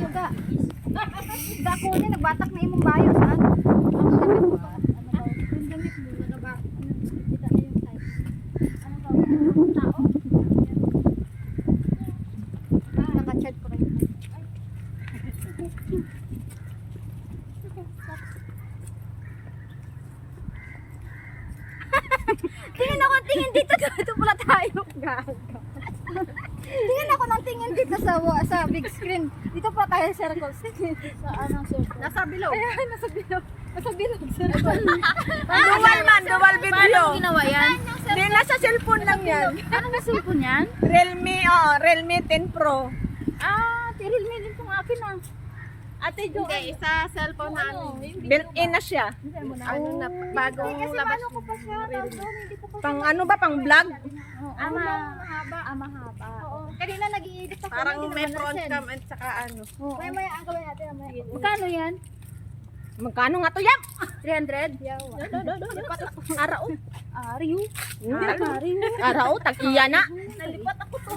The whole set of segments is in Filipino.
bayo ga. Da ko ni nagbatak na imong bayo saan? Ang damit mo ba? Ano daw? Yung damit mo na ba? Kita na yung size. Ano daw? Tao? Naka-chat ko rin. Tingin ako ng tingin dito. Dito pala tayo. Gago. Tingin ako ng tingin dito sa big screen. Dito pa tayo sa circle. Sa anong circle? Nasa below. Ayan, nasa below. Nasa below circle. Dual video. Paano ginawa yan? Hindi, nasa cellphone lang yan. Anong cellphone yan? Realme 10 Pro. Ah, tiril mo din itong akin ah. Ate Jo, Hindi, isa cellphone na built-in na siya. ano na bagong Kasi labas. paano ko pa siya? Hindi ko pa siya. Pang ano ba, pang vlog? mahaba. Mahaba. Oo. Kanina nag-i-edit ako. Parang hindi may naman front nasin. cam at saka ano. Maya ang gawin natin. Magkano yan? Magkano nga to yan? 300? Yawa. Arao. Ariyo. Arao, tag-iya na. Nalipat ako to.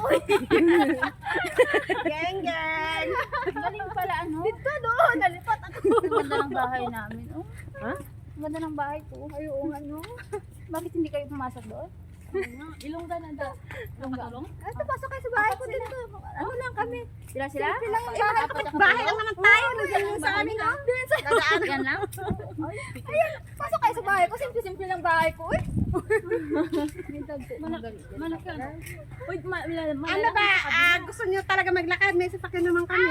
Geng, geng! Galing pala ano? Dito doon. Nalipat ako. Ang ganda ng bahay namin. Oh. Ha? Ang ganda ng bahay ko. Ay, oo nga no. Bakit hindi kayo pumasok doon? Ilongga na daw. Ilongga? Ito, pasok kayo sa bahay ko dito. Ano lang kami. Sila? Simple lang yung bahay. Bahay lang naman tayo. Nandiyan sa amin, ha? Dadaan. Yan lang? Ayan, pasok kayo sa bahay ko. Simple lang bahay ko. Uy. Malaki ano? Uy, Ano ba? Gusto niyo talaga maglakad? May sasakyan naman kami.